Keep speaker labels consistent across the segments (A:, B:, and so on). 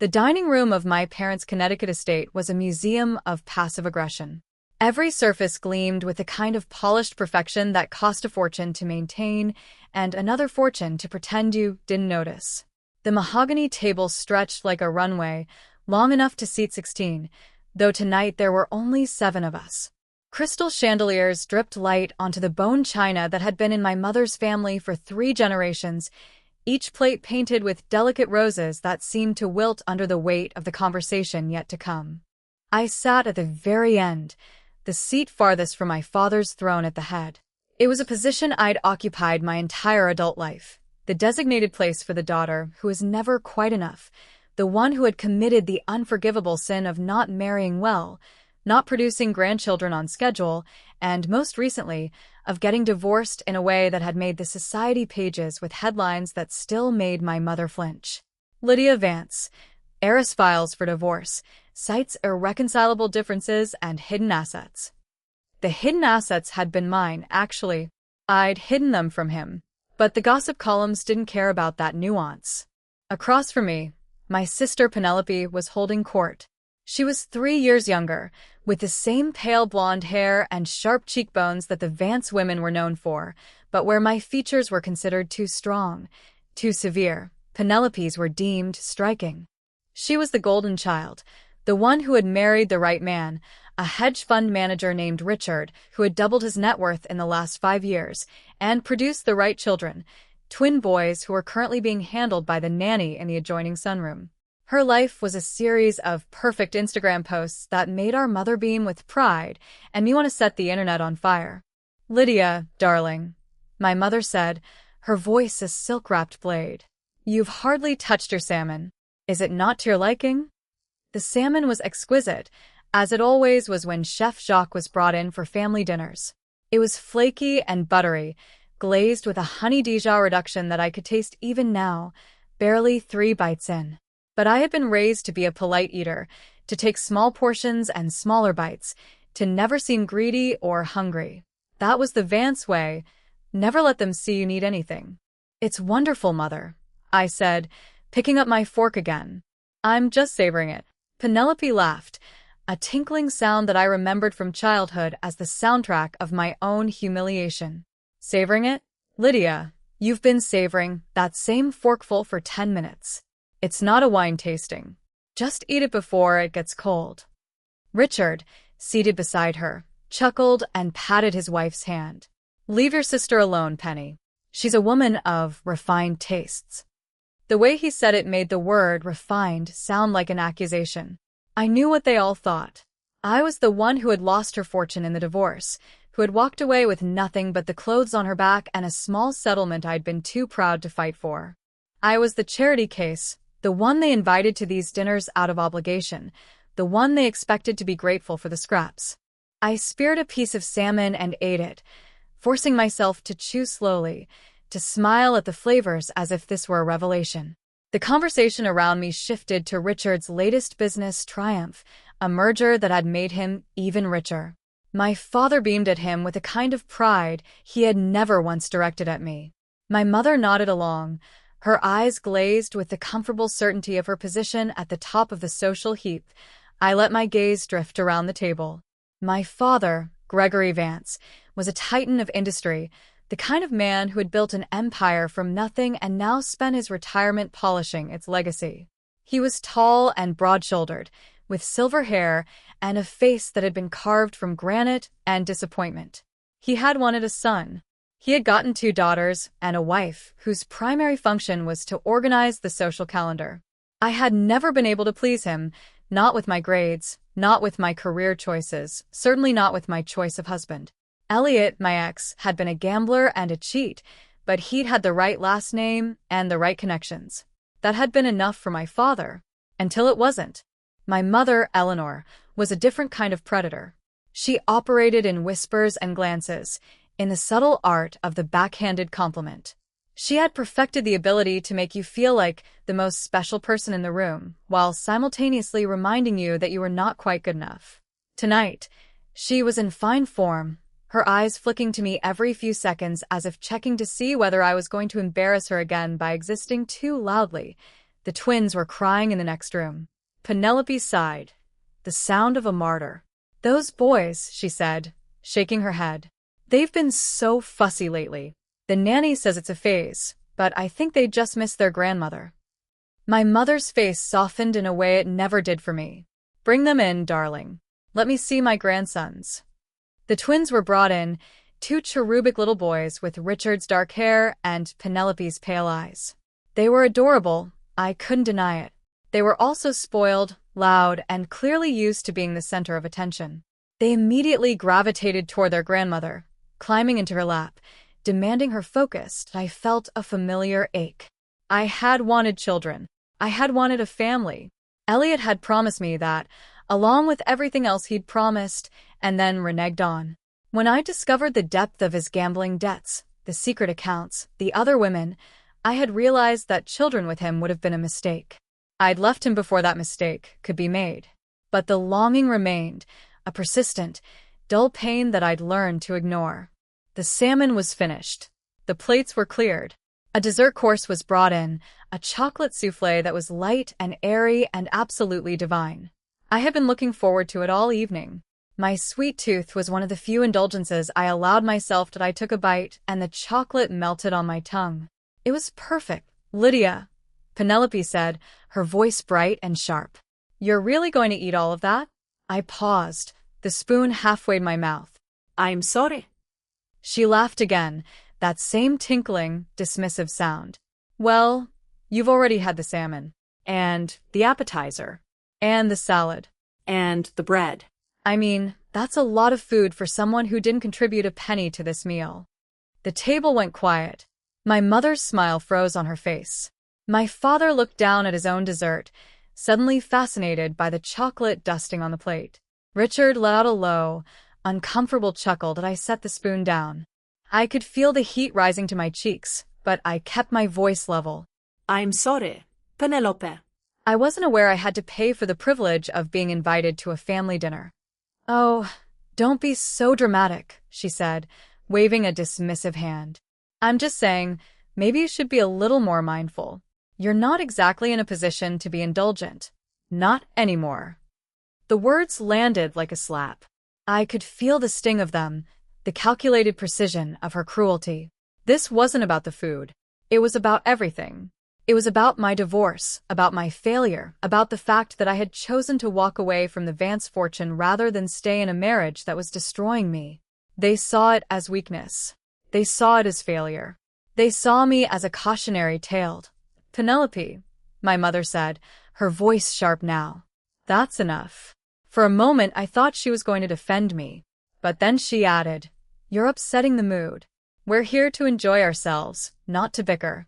A: The dining room of my parents' Connecticut estate was a museum of passive aggression. Every surface gleamed with the kind of polished perfection that cost a fortune to maintain and another fortune to pretend you didn't notice. The mahogany table stretched like a runway, long enough to seat 16, though tonight there were only 7 of us. Crystal chandeliers dripped light onto the bone china that had been in my mother's family for 3 generations, each plate painted with delicate roses that seemed to wilt under the weight of the conversation yet to come. I sat at the very end, the seat farthest from my father's throne at the head. It was a position I'd occupied my entire adult life, the designated place for the daughter who was never quite enough, the one who had committed the unforgivable sin of not marrying well, not producing grandchildren on schedule, and, most recently, of getting divorced in a way that had made the society pages with headlines that still made my mother flinch. Lydia Vance, heiress files for divorce, cites irreconcilable differences and hidden assets. The hidden assets had been mine, actually. I'd hidden them from him. But the gossip columns didn't care about that nuance. Across from me, my sister Penelope was holding court. She was 3 years younger, with the same pale blonde hair and sharp cheekbones that the Vance women were known for, but where my features were considered too strong, too severe, Penelope's were deemed striking. She was the golden child, the one who had married the right man, a hedge fund manager named Richard, who had doubled his net worth in the last 5 years, and produced the right children, twin boys who were currently being handled by the nanny in the adjoining sunroom. Her life was a series of perfect Instagram posts that made our mother beam with pride and me want to set the internet on fire. "Lydia, darling," my mother said, her voice a silk-wrapped blade. "You've hardly touched your salmon. Is it not to your liking?" The salmon was exquisite, as it always was when Chef Jacques was brought in for family dinners. It was flaky and buttery, glazed with a honey Dijon reduction that I could taste even now, barely 3 bites in. But I had been raised to be a polite eater, to take small portions and smaller bites, to never seem greedy or hungry. That was the Vance way. Never let them see you need anything. "It's wonderful, Mother," I said, picking up my fork again. "I'm just savoring it." Penelope laughed, a tinkling sound that I remembered from childhood as the soundtrack of my own humiliation. "Savoring it? Lydia, you've been savoring that same forkful for 10 minutes. It's not a wine tasting. Just eat it before it gets cold." Richard, seated beside her, chuckled and patted his wife's hand. "Leave your sister alone, Penny. She's a woman of refined tastes." The way he said it made the word refined sound like an accusation. I knew what they all thought. I was the one who had lost her fortune in the divorce, who had walked away with nothing but the clothes on her back and a small settlement I'd been too proud to fight for. I was the charity case, the one they invited to these dinners out of obligation, the one they expected to be grateful for the scraps. I speared a piece of salmon and ate it, forcing myself to chew slowly, to smile at the flavors as if this were a revelation. The conversation around me shifted to Richard's latest business triumph, a merger that had made him even richer. My father beamed at him with a kind of pride he had never once directed at me. My mother nodded along, her eyes glazed with the comfortable certainty of her position at the top of the social heap. I let my gaze drift around the table. My father, Gregory Vance, was a titan of industry, the kind of man who had built an empire from nothing and now spent his retirement polishing its legacy. He was tall and broad-shouldered, with silver hair and a face that had been carved from granite and disappointment. He had wanted a son. He had gotten 2 daughters and a wife whose primary function was to organize the social calendar. I had never been able to please him, not with my grades, not with my career choices, certainly not with my choice of husband. Elliot, my ex, had been a gambler and a cheat, but he'd had the right last name and the right connections. That had been enough for my father, until it wasn't. My mother, Eleanor, was a different kind of predator. She operated in whispers and glances, in the subtle art of the backhanded compliment. She had perfected the ability to make you feel like the most special person in the room, while simultaneously reminding you that you were not quite good enough. Tonight, she was in fine form, her eyes flicking to me every few seconds as if checking to see whether I was going to embarrass her again by existing too loudly, The twins were crying in the next room. Penelope sighed. The sound of a martyr. "Those boys," she said, shaking her head. "They've been so fussy lately. The nanny says it's a phase, but I think they just miss their grandmother." My mother's face softened in a way it never did for me. "Bring them in, darling. Let me see my grandsons." The twins were brought in, two cherubic little boys with Richard's dark hair and Penelope's pale eyes. They were adorable, I couldn't deny it. They were also spoiled, loud, and clearly used to being the center of attention. They immediately gravitated toward their grandmother, climbing into her lap, demanding her focus. I felt a familiar ache. I had wanted children. I had wanted a family. Elliot had promised me that, along with everything else he'd promised, and then reneged on. When I discovered the depth of his gambling debts, the secret accounts, the other women, I had realized that children with him would have been a mistake. I'd left him before that mistake could be made. But the longing remained, a persistent, dull pain that I'd learned to ignore. The salmon was finished. The plates were cleared. A dessert course was brought in, a chocolate soufflé that was light and airy and absolutely divine. I had been looking forward to it all evening. My sweet tooth was one of the few indulgences I allowed myself that I took a bite and the chocolate melted on my tongue. It was perfect. "Lydia," Penelope said, her voice bright and sharp. "You're really going to eat all of that?" I paused, the spoon halfway in my mouth.
B: "I'm sorry."
A: She laughed again, that same tinkling, dismissive sound. "Well, you've already had the salmon. And the appetizer. And the salad.
B: And the bread.
A: I mean, that's a lot of food for someone who didn't contribute a penny to this meal." The table went quiet. My mother's smile froze on her face. My father looked down at his own dessert, suddenly fascinated by the chocolate dusting on the plate. Richard let out a low, uncomfortable chuckle as I set the spoon down. I could feel the heat rising to my cheeks, but I kept my voice level.
B: "I'm sorry, Penelope."
A: I wasn't aware I had to pay for the privilege of being invited to a family dinner. "Oh, don't be so dramatic," she said, waving a dismissive hand. "I'm just saying, maybe you should be a little more mindful. You're not exactly in a position to be indulgent. Not anymore." The words landed like a slap. I could feel the sting of them, the calculated precision of her cruelty. This wasn't about the food. It was about everything. It was about my divorce, about my failure, about the fact that I had chosen to walk away from the Vance fortune rather than stay in a marriage that was destroying me. They saw it as weakness. They saw it as failure. They saw me as a cautionary tale. "Penelope," my mother said, her voice sharp now. "That's enough." For a moment I thought she was going to defend me. But then she added, "You're upsetting the mood. We're here to enjoy ourselves, not to bicker.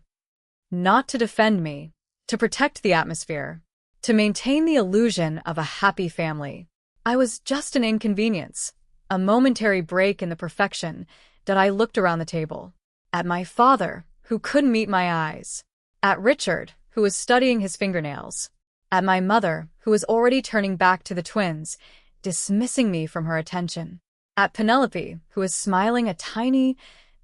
A: Not to defend me. To protect the atmosphere. To maintain the illusion of a happy family. I was just an inconvenience. A momentary break in the perfection that I looked around the table. At my father, who couldn't meet my eyes. At Richard, who was studying his fingernails. At my mother, who was already turning back to the twins, dismissing me from her attention. At Penelope, who was smiling a tiny,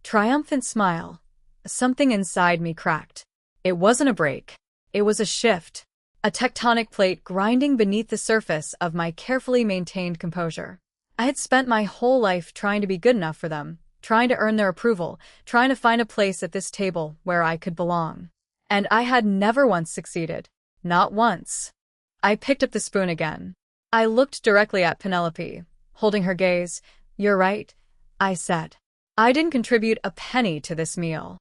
A: triumphant smile. Something inside me cracked. It wasn't a break. It was a shift. A tectonic plate grinding beneath the surface of my carefully maintained composure. I had spent my whole life trying to be good enough for them, trying to earn their approval, trying to find a place at this table where I could belong. And I had never once succeeded. Not once. I picked up the spoon again. I looked directly at Penelope, holding her gaze. "You're right," I said. "I didn't contribute a penny to this meal."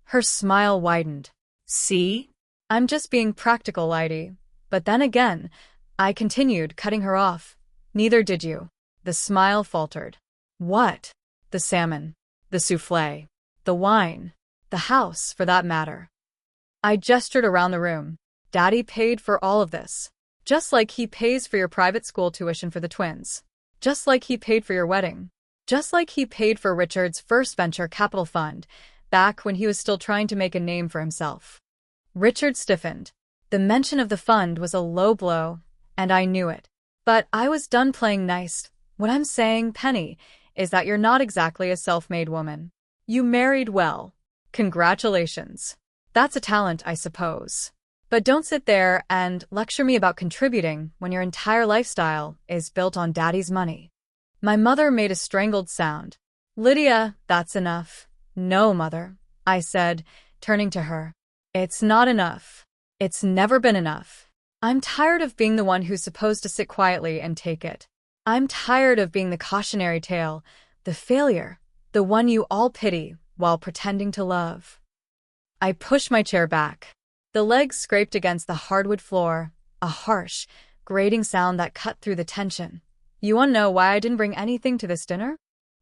A: Her smile widened.
B: "See?
A: I'm just being practical, Lydie." But then again, I continued, cutting her off. "Neither did you." The smile faltered. "What?" "The salmon. The soufflé. The wine. The house, for that matter." I gestured around the room. "Daddy paid for all of this. Just like he pays for your private school tuition for the twins. Just like he paid for your wedding. Just like he paid for Richard's first venture capital fund, back when he was still trying to make a name for himself." Richard stiffened. The mention of the fund was a low blow, and I knew it. But I was done playing nice. "What I'm saying, Penny, is that you're not exactly a self-made woman. You married well. Congratulations. That's a talent, I suppose. But don't sit there and lecture me about contributing when your entire lifestyle is built on daddy's money. My mother made a strangled sound. Lydia, that's enough. No, mother, I said, turning to her. It's not enough. It's never been enough. I'm tired of being the one who's supposed to sit quietly and take it. I'm tired of being the cautionary tale, the failure, the one you all pity while pretending to love. I pushed my chair back. The legs scraped against the hardwood floor, a harsh, grating sound that cut through the tension. You want to know why I didn't bring anything to this dinner?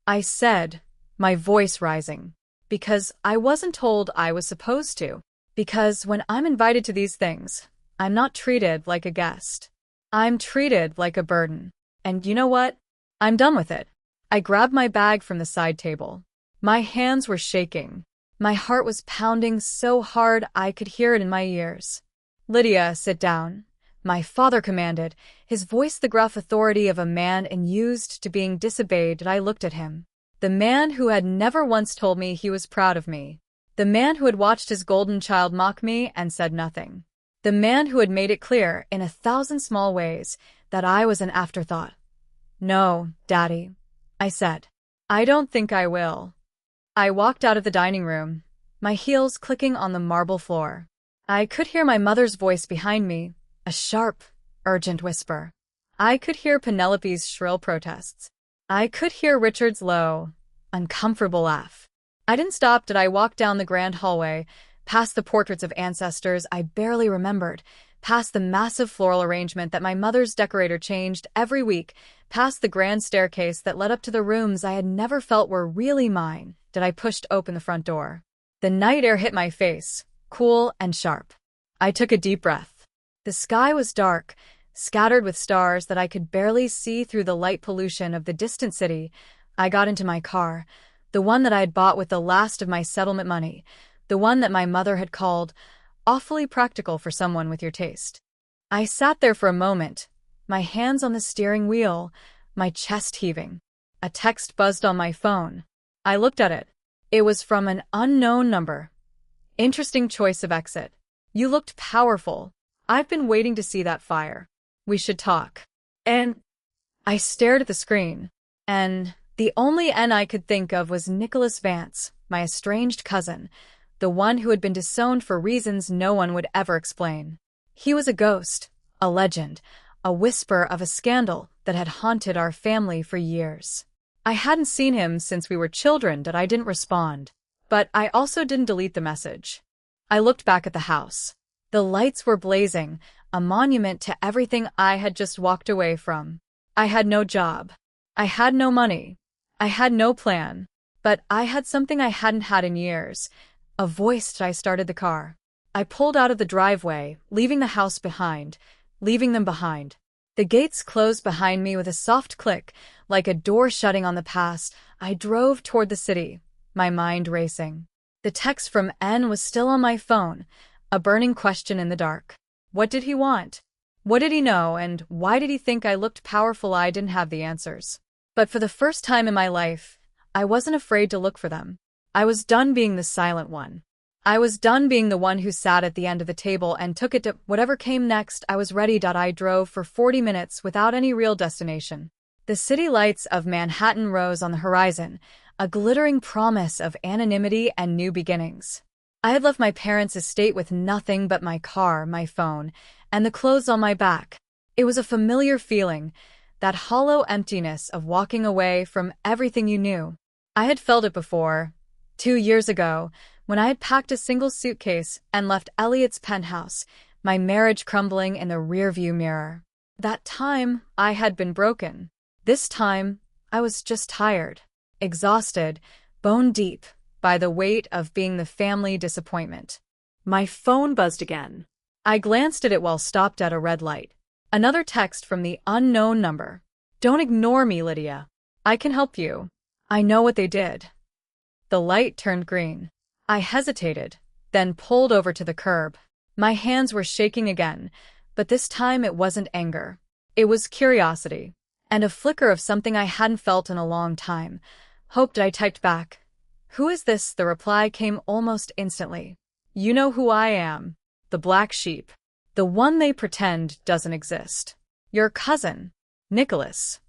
A: I said, my voice rising. Because I wasn't told I was supposed to. Because when I'm invited to these things, I'm not treated like a guest. I'm treated like a burden. And you know what? I'm done with it. I grabbed my bag from the side table. My hands were shaking. My heart was pounding so hard I could hear it in my ears. Lydia, sit down. My father commanded, his voice the gruff authority of a man unused to being disobeyed. I looked at him. The man who had never once told me he was proud of me. The man who had watched his golden child mock me and said nothing. The man who had made it clear in 1,000 small ways that I was an afterthought. No, Daddy, I said. I don't think I will. I walked out of the dining room, my heels clicking on the marble floor. I could hear my mother's voice behind me, a sharp, urgent whisper. I could hear Penelope's shrill protests. I could hear Richard's low, uncomfortable laugh. I didn't stop till I walked down the grand hallway, past the portraits of ancestors I barely remembered, past the massive floral arrangement that my mother's decorator changed every week, past the grand staircase that led up to the rooms I had never felt were really mine, that I pushed open the front door. The night air hit my face, cool and sharp. I took a deep breath. The sky was dark, scattered with stars that I could barely see through the light pollution of the distant city. I got into my car, the one that I had bought with the last of my settlement money, the one that my mother had called awfully practical for someone with your taste. I sat there for a moment, my hands on the steering wheel, my chest heaving. A text buzzed on my phone. I looked at it. It was from an unknown number. Interesting choice of exit. You looked powerful. I've been waiting to see that fire. We should talk. And I stared at the screen. And the only N I could think of was Nicholas Vance, my estranged cousin, the one who had been disowned for reasons no one would ever explain. He was a ghost, a legend, a whisper of a scandal that had haunted our family for years. I hadn't seen him since we were children, that I didn't respond. But I also didn't delete the message. I looked back at the house. The lights were blazing, a monument to everything I had just walked away from. I had no job. I had no money. I had no plan. But I had something I hadn't had in years. A voice. I started the car. I pulled out of the driveway, leaving the house behind, leaving them behind. The gates closed behind me with a soft click, like a door shutting on the past. I drove toward the city, my mind racing. The text from N was still on my phone, a burning question in the dark. What did he want? What did he know, and why did he think I looked powerful? I didn't have the answers. But for the first time in my life, I wasn't afraid to look for them. I was done being the silent one. I was done being the one who sat at the end of the table and took it to whatever came next. I was ready. I drove for 40 minutes without any real destination. The city lights of Manhattan rose on the horizon, a glittering promise of anonymity and new beginnings. I had left my parents' estate with nothing but my car, my phone, and the clothes on my back. It was a familiar feeling, that hollow emptiness of walking away from everything you knew. I had felt it before, 2 years ago, when I had packed a single suitcase and left Elliot's penthouse, my marriage crumbling in the rearview mirror. That time, I had been broken. This time, I was just tired, exhausted, bone deep, by the weight of being the family disappointment.
B: My phone buzzed again.
A: I glanced at it while stopped at a red light. Another text from the unknown number. Don't ignore me, Lydia. I can help you. I know what they did. The light turned green. I hesitated, then pulled over to the curb. My hands were shaking again, but this time it wasn't anger. It was curiosity, and a flicker of something I hadn't felt in a long time. Hope. I typed back. Who is this? The reply came almost instantly. You know who I am. the black sheep. The one they pretend doesn't exist. Your cousin, Nicholas.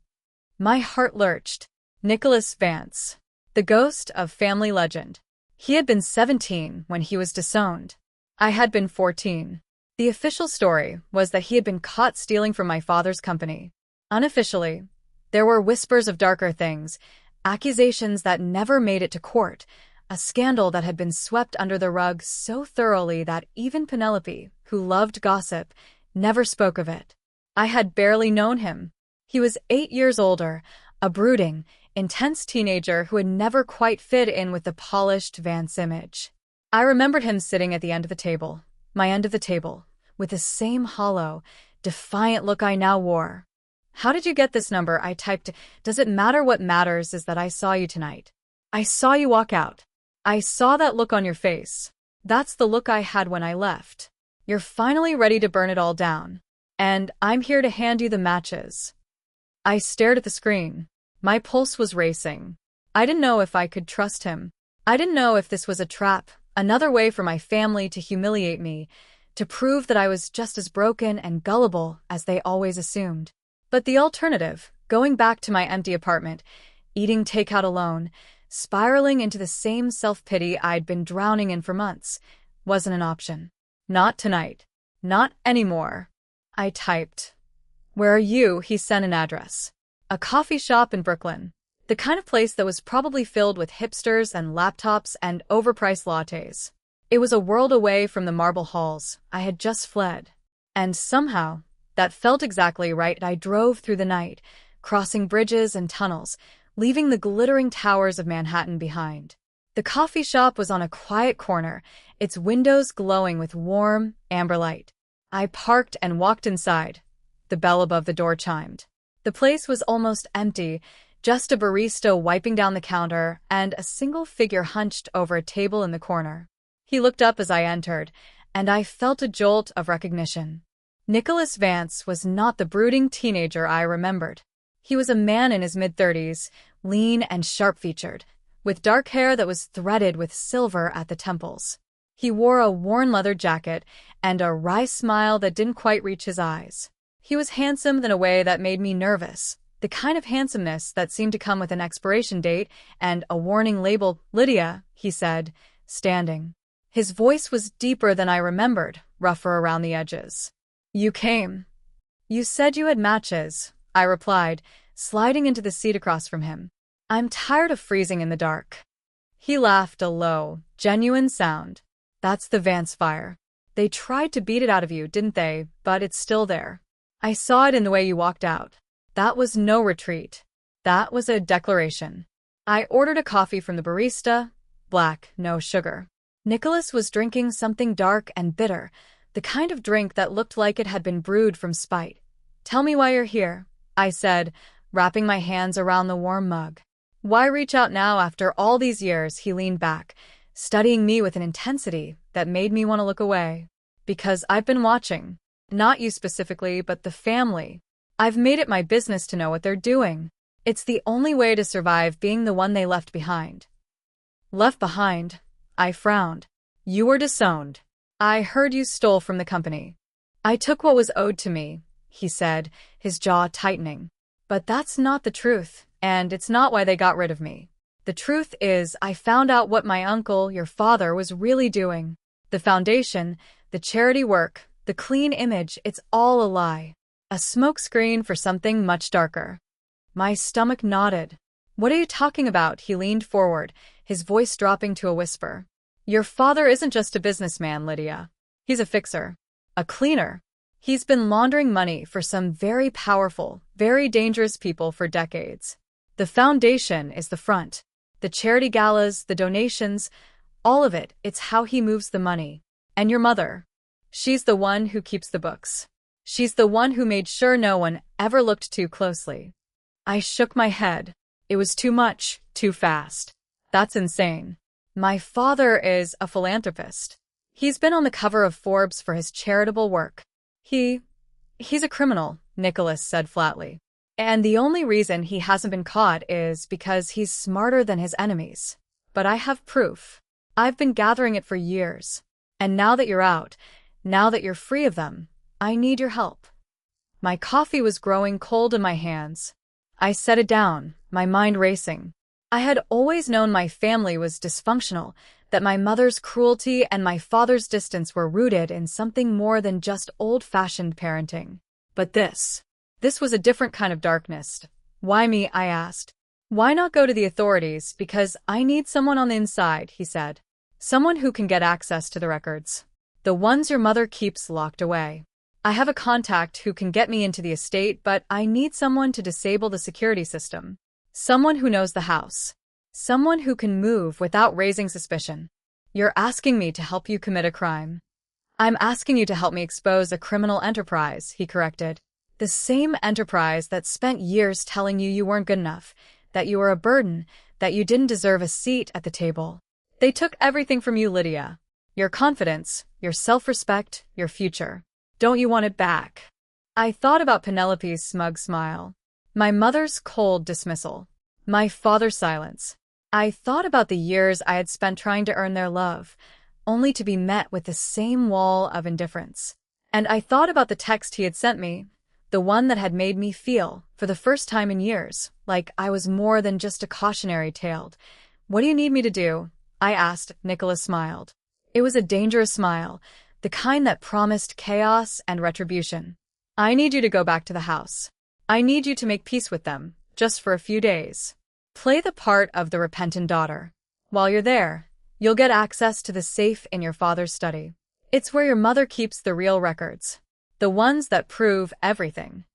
A: My heart lurched. Nicholas Vance. The ghost of family legend. He had been 17 when he was disowned. I had been 14. The official story was that he had been caught stealing from my father's company. Unofficially, there were whispers of darker things, accusations that never made it to court, a scandal that had been swept under the rug so thoroughly that even Penelope, who loved gossip, never spoke of it. I had barely known him. He was 8 years older, a brooding, intense teenager who had never quite fit in with the polished Vance image. I remembered him sitting at the end of the table, my end of the table, with the same hollow, defiant look I now wore. "How did you get this number?" I typed. "Does it matter? What matters is that I saw you tonight. I saw you walk out. I saw that look on your face. That's the look I had when I left. You're finally ready to burn it all down. And I'm here to hand you the matches." I stared at the screen. My pulse was racing. I didn't know if I could trust him. I didn't know if this was a trap, another way for my family to humiliate me, to prove that I was just as broken and gullible as they always assumed. But the alternative, going back to my empty apartment, eating takeout alone, spiraling into the same self-pity I'd been drowning in for months, wasn't an option. Not tonight. Not anymore. I typed. "Where are you?" He sent an address. A coffee shop in Brooklyn. The kind of place that was probably filled with hipsters and laptops and overpriced lattes. It was a world away from the marble halls I had just fled. And somehow, that felt exactly right. I drove through the night, crossing bridges and tunnels, leaving the glittering towers of Manhattan behind. The coffee shop was on a quiet corner, its windows glowing with warm, amber light. I parked and walked inside. The bell above the door chimed. The place was almost empty, just a barista wiping down the counter and a single figure hunched over a table in the corner. He looked up as I entered, and I felt a jolt of recognition. Nicholas Vance was not the brooding teenager I remembered. He was a man in his mid-30s, lean and sharp-featured, with dark hair that was threaded with silver at the temples. He wore a worn leather jacket and a wry smile that didn't quite reach his eyes. He was handsome in a way that made me nervous, the kind of handsomeness that seemed to come with an expiration date and a warning label. "Lydia," he said, standing. His voice was deeper than I remembered, rougher around the edges. "You came. You said you had matches," I replied, sliding into the seat across from him. "I'm tired of freezing in the dark." He laughed, a low, genuine sound. "That's the Vance fire. They tried to beat it out of you, didn't they? But it's still there. I saw it in the way you walked out. That was no retreat. That was a declaration." I ordered a coffee from the barista, black, no sugar. Nicholas was drinking something dark and bitter, the kind of drink that looked like it had been brewed from spite. "Tell me why you're here," I said, wrapping my hands around the warm mug. "Why reach out now after all these years?" He leaned back, studying me with an intensity that made me want to look away. "Because I've been watching. Not you specifically, but the family. I've made it my business to know what they're doing. It's the only way to survive being the one they left behind." "Left behind?" I frowned. "You were disowned. I heard you stole from the company." "I took what was owed to me," he said, his jaw tightening. "But that's not the truth, and it's not why they got rid of me. The truth is, I found out what my uncle, your father, was really doing. The foundation, the charity work, the clean image, it's all a lie. A smokescreen for something much darker." My stomach nodded. "What are you talking about?" He leaned forward, his voice dropping to a whisper. "Your father isn't just a businessman, Lydia. He's a fixer. A cleaner. He's been laundering money for some very powerful, very dangerous people for decades. The foundation is the front. The charity galas, the donations, all of it, it's how he moves the money. And your mother. She's the one who keeps the books. She's the one who made sure no one ever looked too closely." I shook my head. It was too much, too fast. "That's insane. My father is a philanthropist. He's been on the cover of Forbes for his charitable work. He's a criminal," Nicholas said flatly. "And the only reason he hasn't been caught is because he's smarter than his enemies. But I have proof. I've been gathering it for years. And now that you're out, Now that you're free of them, I need your help. My coffee was growing cold in my hands. I set it down, my mind racing. I had always known my family was dysfunctional, that my mother's cruelty and my father's distance were rooted in something more than just old-fashioned parenting. But this was a different kind of darkness. Why me? I asked. Why not go to the authorities? Because I need someone on the inside, he said. Someone who can get access to the records. The ones your mother keeps locked away. I have a contact who can get me into the estate, but I need someone to disable the security system. Someone who knows the house. Someone who can move without raising suspicion. You're asking me to help you commit a crime. I'm asking you to help me expose a criminal enterprise, he corrected. The same enterprise that spent years telling you weren't good enough, that you were a burden, that you didn't deserve a seat at the table. They took everything from you, Lydia. Your confidence, your self-respect, your future. Don't you want it back? I thought about Penelope's smug smile. My mother's cold dismissal. My father's silence. I thought about the years I had spent trying to earn their love, only to be met with the same wall of indifference. And I thought about the text he had sent me, the one that had made me feel, for the first time in years, like I was more than just a cautionary tale. What do you need me to do? I asked. Nicholas smiled. It was a dangerous smile, the kind that promised chaos and retribution. I need you to go back to the house. I need you to make peace with them, just for a few days. Play the part of the repentant daughter. While you're there, you'll get access to the safe in your father's study. It's where your mother keeps the real records. The ones that prove everything.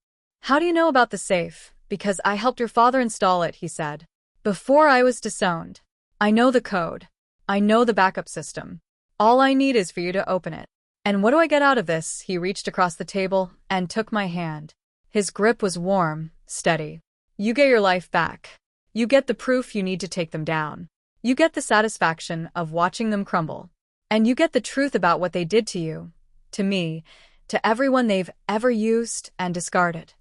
A: How do you know about the safe? Because I helped your father install it, he said. Before I was disowned. I know the code. I know the backup system. All I need is for you to open it. And what do I get out of this? He reached across the table and took my hand. His grip was warm, steady. You get your life back. You get the proof you need to take them down. You get the satisfaction of watching them crumble. And you get the truth about what they did to you, to me, to everyone they've ever used and discarded.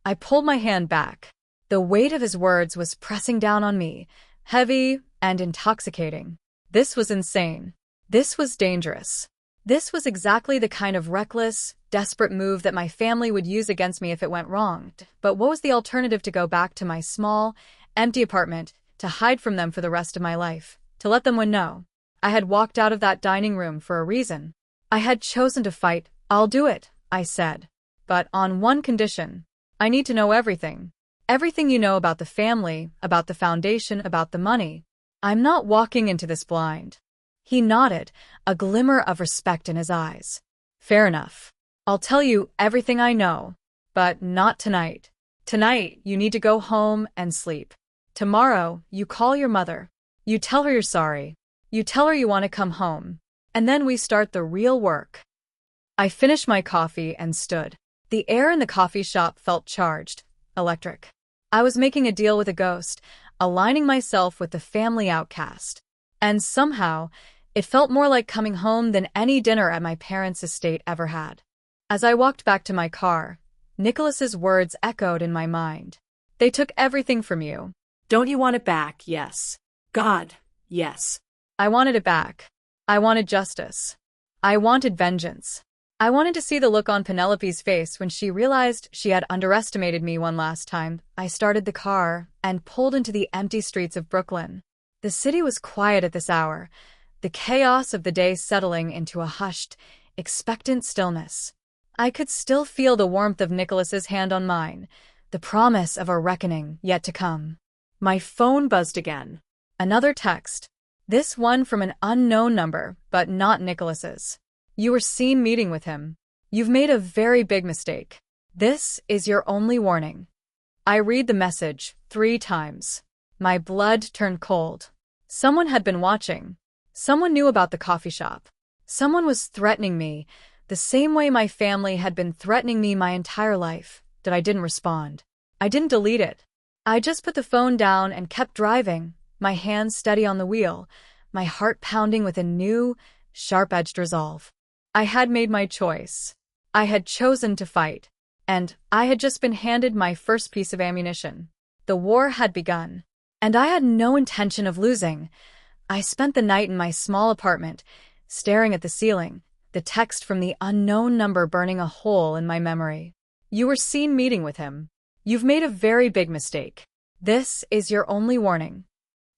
A: I pulled my hand back. The weight of his words was pressing down on me, heavy and intoxicating. This was insane. This was dangerous. This was exactly the kind of reckless, desperate move that my family would use against me if it went wrong. But what was the alternative? To go back to my small, empty apartment, to hide from them for the rest of my life, to let them know? I had walked out of that dining room for a reason. I had chosen to fight. I'll do it, I said. But on one condition. I need to know everything. Everything you know about the family, about the foundation, about the money. I'm not walking into this blind. He nodded, a glimmer of respect in his eyes. Fair enough. I'll tell you everything I know. But not tonight. Tonight, you need to go home and sleep. Tomorrow, you call your mother. You tell her you're sorry. You tell her you want to come home. And then we start the real work. I finished my coffee and stood. The air in the coffee shop felt charged, electric. I was making a deal with a ghost, aligning myself with the family outcast. And somehow, it felt more like coming home than any dinner at my parents' estate ever had. As I walked back to my car, Nicholas's words echoed in my mind. They took everything from you.
B: Don't you want it back? Yes. God, yes.
A: I wanted it back. I wanted justice. I wanted vengeance. I wanted to see the look on Penelope's face when she realized she had underestimated me one last time. I started the car and pulled into the empty streets of Brooklyn. The city was quiet at this hour, the chaos of the day settling into a hushed, expectant stillness. I could still feel the warmth of Nicholas's hand on mine, the promise of a reckoning yet to come.
B: My phone buzzed again.
A: Another text. This one from an unknown number, but not Nicholas's. You were seen meeting with him. You've made a very big mistake. This is your only warning. I read the message 3 times. My blood turned cold. Someone had been watching. Someone knew about the coffee shop. Someone was threatening me, the same way my family had been threatening me my entire life. That I didn't respond. I didn't delete it. I just put the phone down and kept driving, my hands steady on the wheel, my heart pounding with a new, sharp-edged resolve. I had made my choice. I had chosen to fight. And I had just been handed my first piece of ammunition. The war had begun. And I had no intention of losing. I spent the night in my small apartment, staring at the ceiling, the text from the unknown number burning a hole in my memory. You were seen meeting with him. You've made a very big mistake. This is your only warning.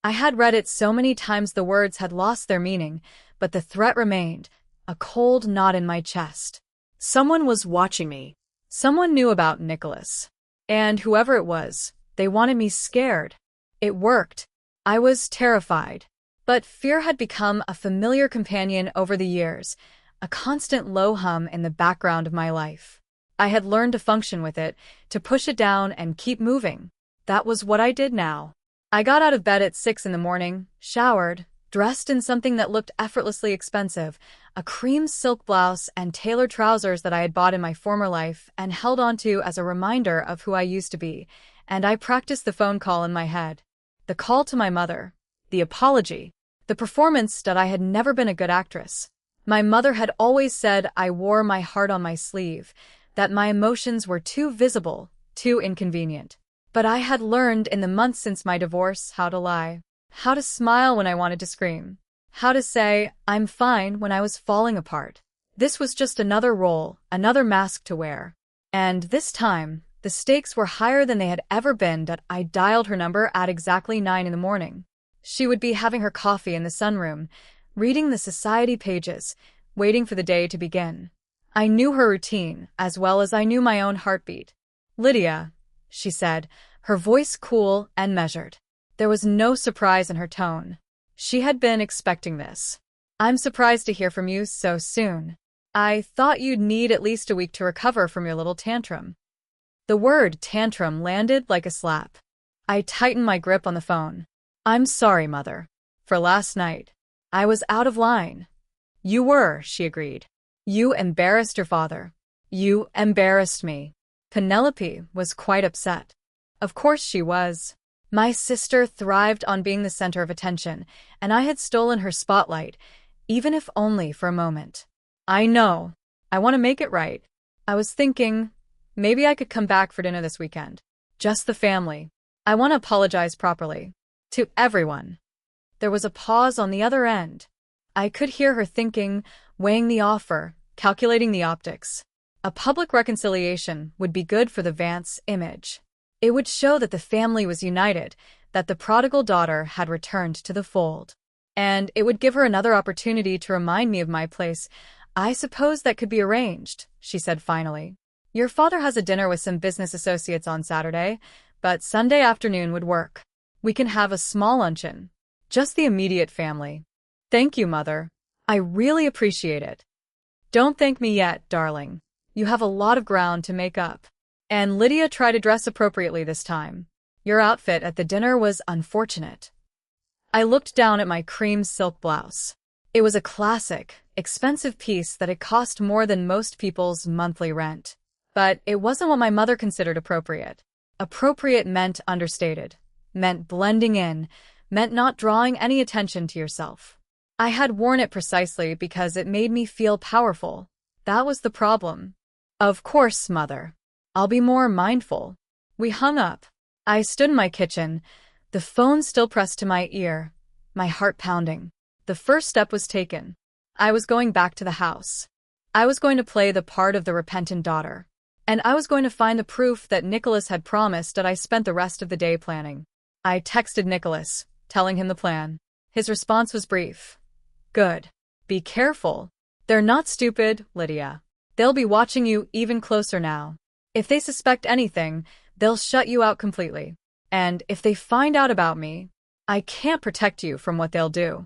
A: I had read it so many times the words had lost their meaning, but the threat remained, a cold knot in my chest.
B: Someone was watching me.
A: Someone knew about Nicholas. And whoever it was, they wanted me scared. It worked. I was terrified. But fear had become a familiar companion over the years, a constant low hum in the background of my life. I had learned to function with it, to push it down and keep moving. That was what I did now. I got out of bed at 6 in the morning, showered, dressed in something that looked effortlessly expensive, a cream silk blouse and tailored trousers that I had bought in my former life and held onto as a reminder of who I used to be, and I practiced the phone call in my head. The call to my mother. The apology. The performance that I had never been a good actress. My mother had always said I wore my heart on my sleeve, that my emotions were too visible, too inconvenient. But I had learned in the months since my divorce how to lie, how to smile when I wanted to scream, how to say, I'm fine when I was falling apart. This was just another role, another mask to wear. And this time, the stakes were higher than they had ever been that I dialed her number at exactly 9 in the morning. She would be having her coffee in the sunroom, reading the society pages, waiting for the day to begin. I knew her routine, as well as I knew my own heartbeat. Lydia, she said, her voice cool and measured. There was no surprise in her tone. She had been expecting this. I'm surprised to hear from you so soon. I thought you'd need at least a week to recover from your little tantrum. The word tantrum landed like a slap. I tightened my grip on the phone. I'm sorry, Mother. For last night. I was out of line. You were, she agreed. You embarrassed your father. You embarrassed me. Penelope was quite upset. Of course she was. My sister thrived on being the center of attention, and I had stolen her spotlight, even if only for a moment. I know. I want to make it right. I was thinking, maybe I could come back for dinner this weekend. Just the family. I want to apologize properly. To everyone. There was a pause on the other end. I could hear her thinking, weighing the offer, calculating the optics. A public reconciliation would be good for the Vance image. It would show that the family was united, that the prodigal daughter had returned to the fold. And it would give her another opportunity to remind me of my place. I suppose that could be arranged, she said finally. Your father has a dinner with some business associates on Saturday, but Sunday afternoon would work. We can have a small luncheon. Just the immediate family. Thank you, Mother. I really appreciate it. Don't thank me yet, darling. You have a lot of ground to make up. And Lydia tried to dress appropriately this time. Your outfit at the dinner was unfortunate. I looked down at my cream silk blouse. It was a classic, expensive piece that had cost more than most people's monthly rent. But it wasn't what my mother considered appropriate. Appropriate meant understated, meant blending in, meant not drawing any attention to yourself. I had worn it precisely because it made me feel powerful. That was the problem. Of course, Mother. I'll be more mindful. We hung up. I stood in my kitchen, the phone still pressed to my ear, my heart pounding. The first step was taken. I was going back to the house. I was going to play the part of the repentant daughter. And I was going to find the proof that Nicholas had promised that I spent the rest of the day planning. I texted Nicholas, telling him the plan. His response was brief. Good. Be careful. They're not stupid, Lydia. They'll be watching you even closer now. If they suspect anything, they'll shut you out completely. And if they find out about me, I can't protect you from what they'll do.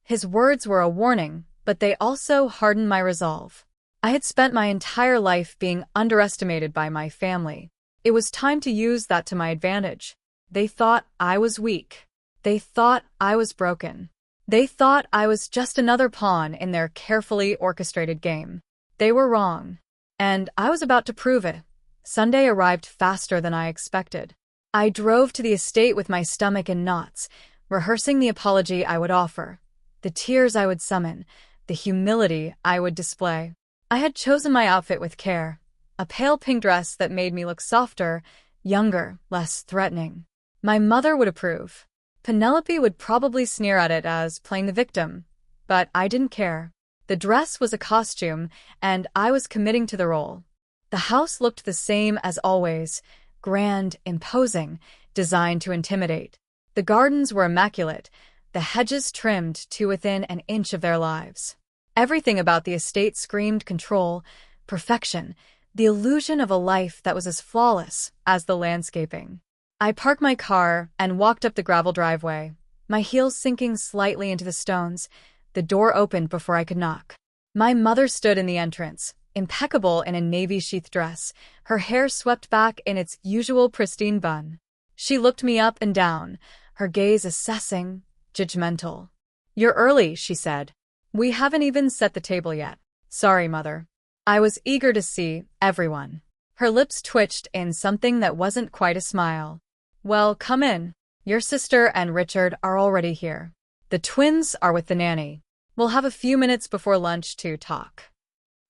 A: His words were a warning, but they also hardened my resolve. I had spent my entire life being underestimated by my family. It was time to use that to my advantage. They thought I was weak. They thought I was broken. They thought I was just another pawn in their carefully orchestrated game. They were wrong. And I was about to prove it. Sunday arrived faster than I expected. I drove to the estate with my stomach in knots, rehearsing the apology I would offer, the tears I would summon, the humility I would display. I had chosen my outfit with care, a pale pink dress that made me look softer, younger, less threatening. My mother would approve. Penelope would probably sneer at it as playing the victim, but I didn't care. The dress was a costume, and I was committing to the role. The house looked the same as always, grand, imposing, designed to intimidate. The gardens were immaculate, the hedges trimmed to within an inch of their lives. Everything about the estate screamed control, perfection, the illusion of a life that was as flawless as the landscaping. I parked my car and walked up the gravel driveway, my heels sinking slightly into the stones. The door opened before I could knock. My mother stood in the entrance, impeccable in a navy sheath dress, her hair swept back in its usual pristine bun. She looked me up and down, her gaze assessing, judgmental. "You're early," she said. "We haven't even set the table yet." "Sorry, Mother." I was eager to see everyone. Her lips twitched in something that wasn't quite a smile. "Well, come in. Your sister and Richard are already here. The twins are with the nanny. We'll have a few minutes before lunch to talk."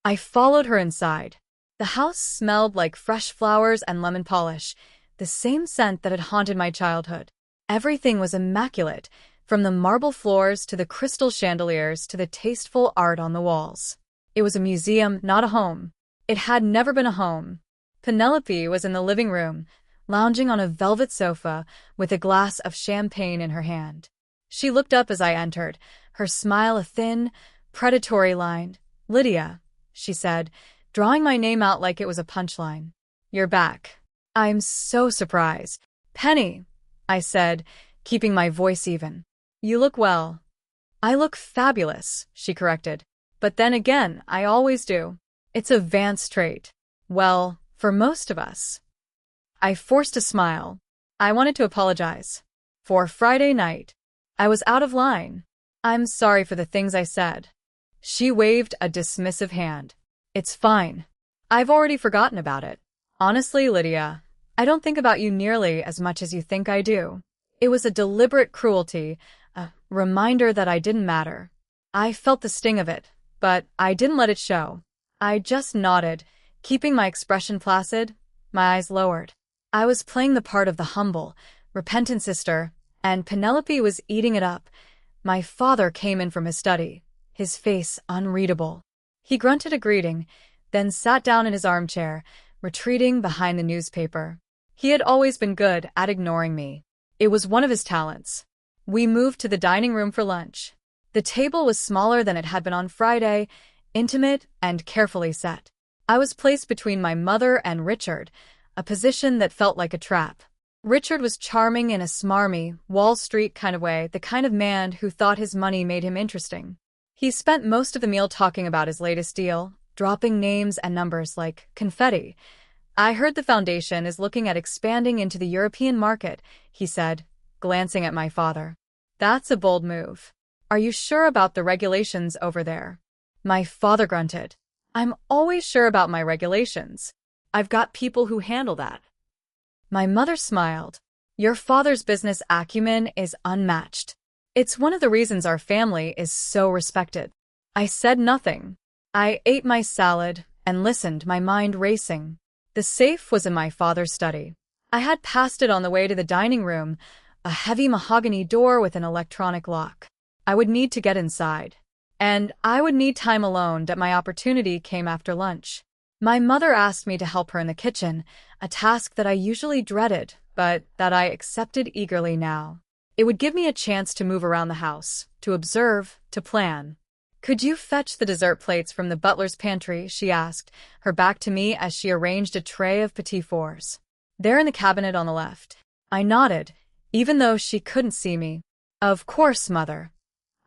A: I followed her inside. The house smelled like fresh flowers and lemon polish, the same scent that had haunted my childhood. Everything was immaculate, from the marble floors to the crystal chandeliers to the tasteful art on the walls. It was a museum, not a home. It had never been a home. Penelope was in the living room, lounging on a velvet sofa with a glass of champagne in her hand. She looked up as I entered, her smile a thin, predatory line. "Lydia," she said, drawing my name out like it was a punchline. "You're back." "I'm so surprised." "Penny," I said, keeping my voice even. "You look well." "I look fabulous," she corrected. "But then again, I always do. It's a Vance trait. Well, for most of us." I forced a smile. I wanted to apologize. For Friday night, I was out of line. "I'm sorry for the things I said." She waved a dismissive hand. "It's fine. I've already forgotten about it. Honestly, Lydia, I don't think about you nearly as much as you think I do." It was a deliberate cruelty, a reminder that I didn't matter. I felt the sting of it, but I didn't let it show. I just nodded, keeping my expression placid, my eyes lowered. I was playing the part of the humble, repentant sister, and Penelope was eating it up. My father came in from his study, his face unreadable. He grunted a greeting, then sat down in his armchair, retreating behind the newspaper. He had always been good at ignoring me. It was one of his talents. We moved to the dining room for lunch. The table was smaller than it had been on Friday, intimate and carefully set. I was placed between my mother and Richard, a position that felt like a trap. Richard was charming in a smarmy, Wall Street kind of way, the kind of man who thought his money made him interesting. He spent most of the meal talking about his latest deal, dropping names and numbers like confetti. "I heard the foundation is looking at expanding into the European market," he said, glancing at my father. "That's a bold move. Are you sure about the regulations over there?" My father grunted. "I'm always sure about my regulations. I've got people who handle that." My mother smiled. "Your father's business acumen is unmatched. It's one of the reasons our family is so respected." I said nothing. I ate my salad and listened, my mind racing. The safe was in my father's study. I had passed it on the way to the dining room, a heavy mahogany door with an electronic lock. I would need to get inside. And I would need time alone. That my opportunity came after lunch. My mother asked me to help her in the kitchen, a task that I usually dreaded, but that I accepted eagerly now. It would give me a chance to move around the house, to observe, to plan. "Could you fetch the dessert plates from the butler's pantry?" she asked, her back to me as she arranged a tray of petit fours. "They're in the cabinet on the left." I nodded, even though she couldn't see me. "Of course, Mother."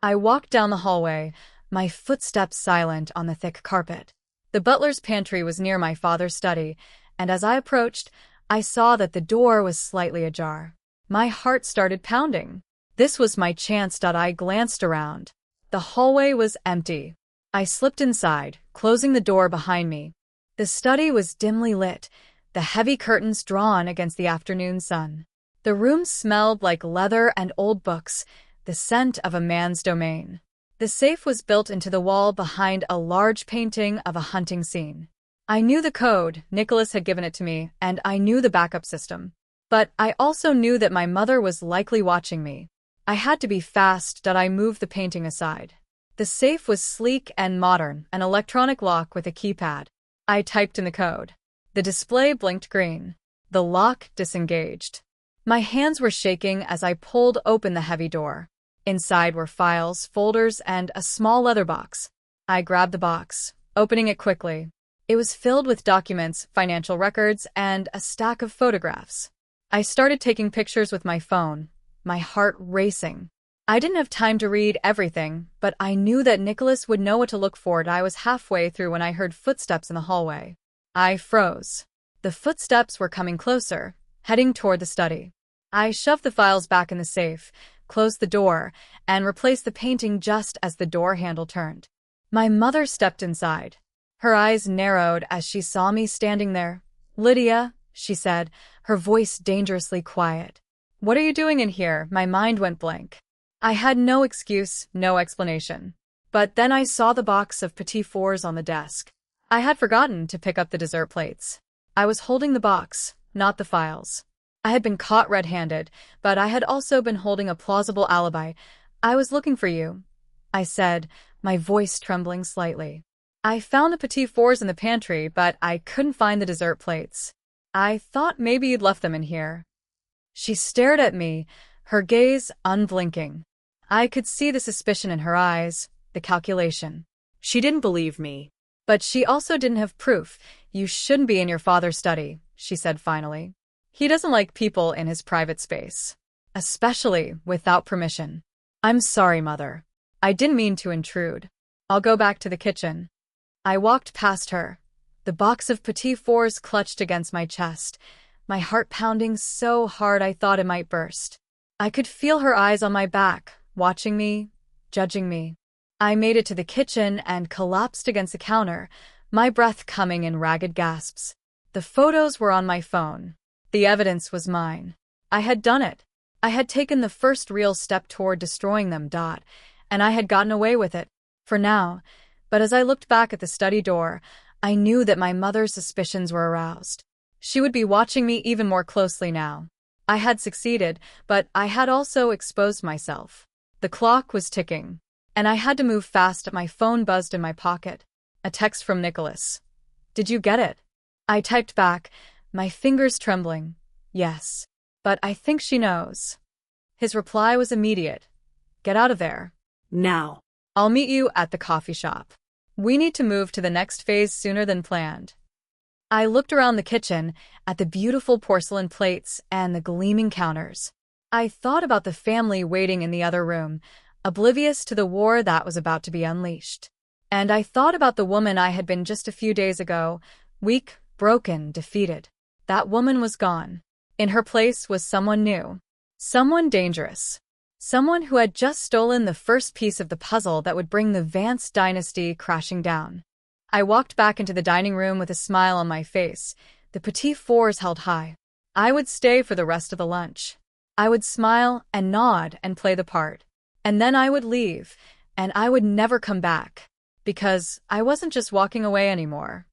A: I walked down the hallway, my footsteps silent on the thick carpet. The butler's pantry was near my father's study, and as I approached, I saw that the door was slightly ajar. My heart started pounding. This was my chance. I glanced around. The hallway was empty. I slipped inside, closing the door behind me. The study was dimly lit, the heavy curtains drawn against the afternoon sun. The room smelled like leather and old books, the scent of a man's domain. The safe was built into the wall behind a large painting of a hunting scene. I knew the code, Nicholas had given it to me, and I knew the backup system. But I also knew that my mother was likely watching me. I had to be fast. I moved the painting aside. The The safe was sleek and modern, an electronic lock with a keypad. I typed in the code. The display blinked green. The lock disengaged. My hands were shaking as I pulled open the heavy door. Inside were files, folders, and a small leather box. I grabbed the box, opening it quickly. It was filled with documents, financial records, and a stack of photographs. I started taking pictures with my phone, my heart racing. I didn't have time to read everything, but I knew that Nicholas would know what to look for. I was halfway through when I heard footsteps in the hallway. I froze. The footsteps were coming closer, heading toward the study. I shoved the files back in the safe, closed the door, and replaced the painting just as the door handle turned. My mother stepped inside. Her eyes narrowed as she saw me standing there. "Lydia," she said, her voice dangerously quiet. "What are you doing in here?" My mind went blank. I had no excuse, no explanation. But then I saw the box of petit fours on the desk. I had forgotten to pick up the dessert plates. I was holding the box, not the files. I had been caught red-handed, but I had also been holding a plausible alibi. "I was looking for you," I said, my voice trembling slightly. "I found the petit fours in the pantry, but I couldn't find the dessert plates. I thought maybe you'd left them in here." She stared at me, her gaze unblinking. I could see the suspicion in her eyes, the calculation.
B: She didn't believe me.
A: But she also didn't have proof. "You shouldn't be in your father's study," she said finally. "He doesn't like people in his private space. Especially without permission." "I'm sorry, Mother. I didn't mean to intrude. I'll go back to the kitchen." I walked past her. The box of petit fours clutched against my chest, my heart pounding so hard I thought it might burst. I could feel her eyes on my back, watching me, judging me. I made it to the kitchen and collapsed against the counter, my breath coming in ragged gasps. The photos were on my phone. The evidence was mine. I had done it. I had taken the first real step toward destroying them, and I had gotten away with it. For now. But as I looked back at the study door, I knew that my mother's suspicions were aroused. She would be watching me even more closely now. I had succeeded, but I had also exposed myself. The clock was ticking, and I had to move fast. My phone buzzed in my pocket. A text from Nicholas. "Did you get it?" I typed back, my fingers trembling. "Yes. But I think she knows." His reply was immediate. "Get out of there.
B: Now.
A: I'll meet you at the coffee shop. We need to move to the next phase sooner than planned." I looked around the kitchen, at the beautiful porcelain plates and the gleaming counters. I thought about the family waiting in the other room, oblivious to the war that was about to be unleashed. And I thought about the woman I had been just a few days ago, weak, broken, defeated. That woman was gone. In her place was someone new. Someone dangerous. Someone who had just stolen the first piece of the puzzle that would bring the Vance dynasty crashing down. I walked back into the dining room with a smile on my face, the petit fours held high. I would stay for the rest of the lunch. I would smile and nod and play the part. And then I would leave, and I would never come back. Because I wasn't just walking away anymore.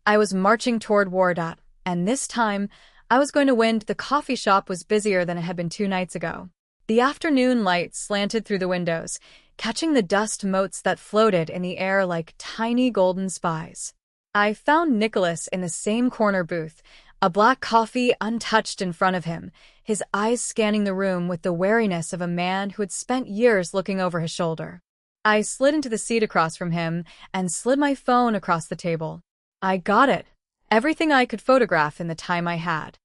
A: I was marching toward Wardat, and this time, I was going to win. The coffee shop was busier than it had been 2 nights ago. The afternoon light slanted through the windows, catching the dust motes that floated in the air like tiny golden spies. I found Nicholas in the same corner booth, a black coffee untouched in front of him, his eyes scanning the room with the wariness of a man who had spent years looking over his shoulder. I slid into the seat across from him and slid my phone across the table. I got it. Everything I could photograph in the time I had.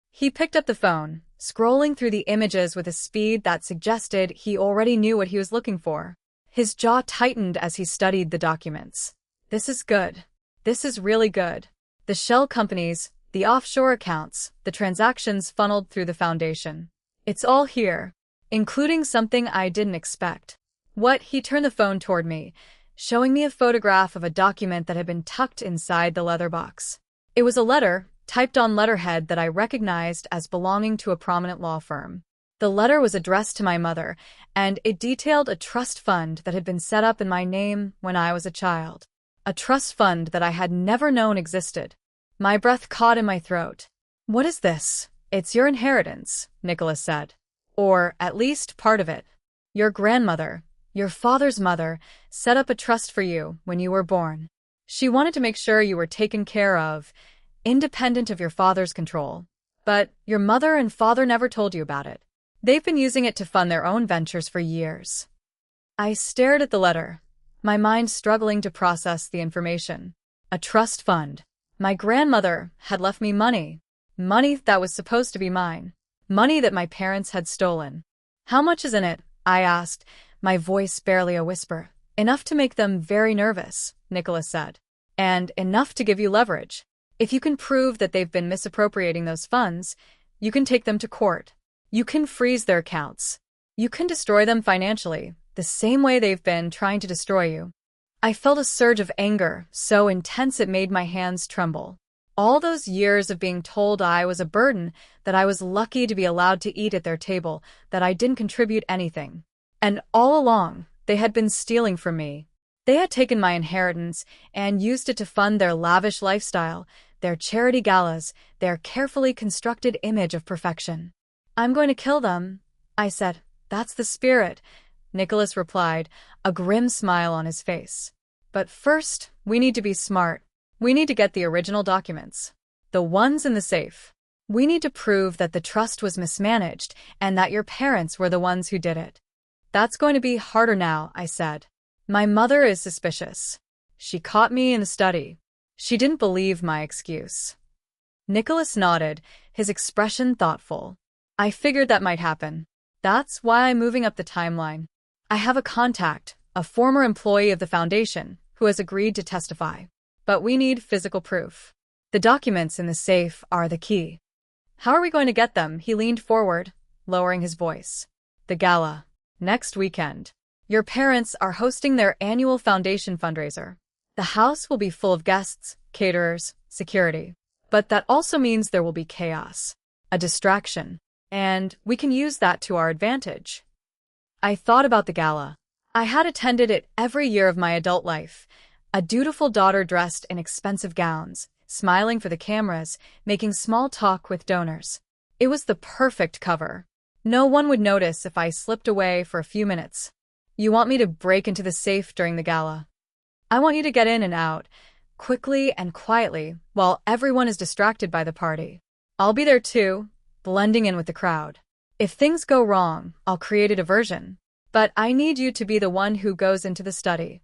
A: He picked up the phone, scrolling through the images with a speed that suggested he already knew what he was looking for. His jaw tightened as he studied the documents. "This is good. This is really good. The shell companies, the offshore accounts, the transactions funneled through the foundation. It's all here, including something I didn't expect." "What?" He turned the phone toward me, showing me a photograph of a document that had been tucked inside the leather box. It was a letter, typed on letterhead that I recognized as belonging to a prominent law firm. The letter was addressed to my mother, and it detailed a trust fund that had been set up in my name when I was a child. A trust fund that I had never known existed. My breath caught in my throat. "What is this?" "It's your inheritance," Nicholas said. "Or at least part of it. Your grandmother, Your father's mother set up a trust for you when you were born. She wanted to make sure you were taken care of, independent of your father's control. But your mother and father never told you about it. They've been using it to fund their own ventures for years. I stared at the letter, my mind struggling to process the information. A trust fund. My grandmother had left me money. Money that was supposed to be mine. Money that my parents had stolen. How much is in it? I asked, my voice barely a whisper. Enough to make them very nervous, Nicholas said. And enough to give you leverage. If you can prove that they've been misappropriating those funds, you can take them to court. You can freeze their accounts. You can destroy them financially, the same way they've been trying to destroy you. I felt a surge of anger, so intense it made my hands tremble. All those years of being told I was a burden, that I was lucky to be allowed to eat at their table, that I didn't contribute anything. And all along, they had been stealing from me. They had taken my inheritance and used it to fund their lavish lifestyle, their charity galas, their carefully constructed image of perfection. I'm going to kill them, I said. That's the spirit, Nicholas replied, a grim smile on his face. But first, we need to be smart. We need to get the original documents. The ones in the safe. We need to prove that the trust was mismanaged and that your parents were the ones who did it. That's going to be harder now, I said. My mother is suspicious. She caught me in the study. She didn't believe my excuse. Nicholas nodded, his expression thoughtful. I figured that might happen. That's why I'm moving up the timeline. I have a contact, a former employee of the foundation, who has agreed to testify. But we need physical proof. The documents in the safe are the key. How are we going to get them? He leaned forward, lowering his voice. The gala. Next weekend. Your parents are hosting their annual foundation fundraiser. The house will be full of guests, caterers, security. But that also means there will be chaos, a distraction, and we can use that to our advantage. I thought about the gala. I had attended it every year of my adult life, a dutiful daughter dressed in expensive gowns, smiling for the cameras, making small talk with donors. It was the perfect cover. No one would notice if I slipped away for a few minutes. You want me to break into the safe during the gala? I want you to get in and out, quickly and quietly, while everyone is distracted by the party. I'll be there too, blending in with the crowd. If things go wrong, I'll create a diversion. But I need you to be the one who goes into the study.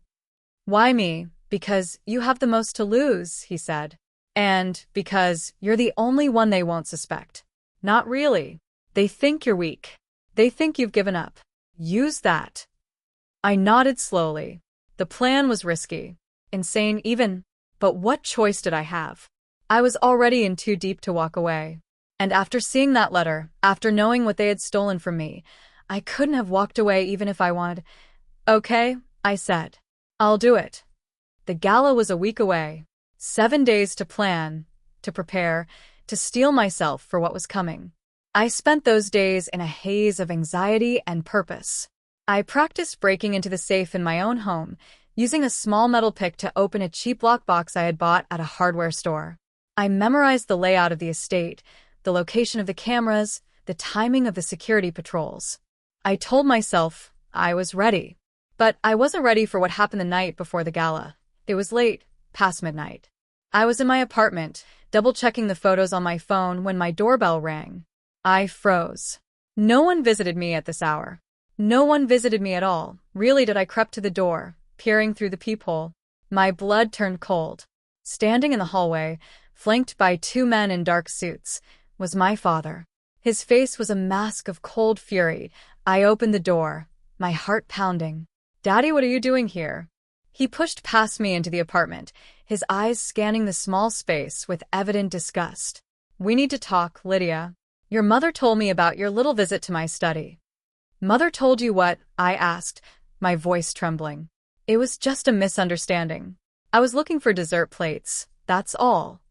A: Why me? Because you have the most to lose, he said. And because you're the only one they won't suspect. Not really. They think you're weak. They think you've given up. Use that. I nodded slowly. The plan was risky. Insane even. But what choice did I have? I was already in too deep to walk away. And after seeing that letter, after knowing what they had stolen from me, I couldn't have walked away even if I wanted. Okay, I said. I'll do it. The gala was a week away. 7 days to plan, to prepare, to steel myself for what was coming. I spent those days in a haze of anxiety and purpose. I practiced breaking into the safe in my own home, using a small metal pick to open a cheap lockbox I had bought at a hardware store. I memorized the layout of the estate, the location of the cameras, the timing of the security patrols. I told myself I was ready. But I wasn't ready for what happened the night before the gala. It was late, past midnight. I was in my apartment, double-checking the photos on my phone when my doorbell rang. I froze. No one visited me at this hour. No one visited me at all. Really did I crept to the door, peering through the peephole. My blood turned cold. Standing in the hallway, flanked by 2 men in dark suits, was my father. His face was a mask of cold fury. I opened the door, my heart pounding. Daddy, what are you doing here? He pushed past me into the apartment, his eyes scanning the small space with evident disgust. We need to talk, Lydia. Your mother told me about your little visit to my study. Mother told you what? I asked, my voice trembling. It was just a misunderstanding. I was looking for dessert plates, that's all.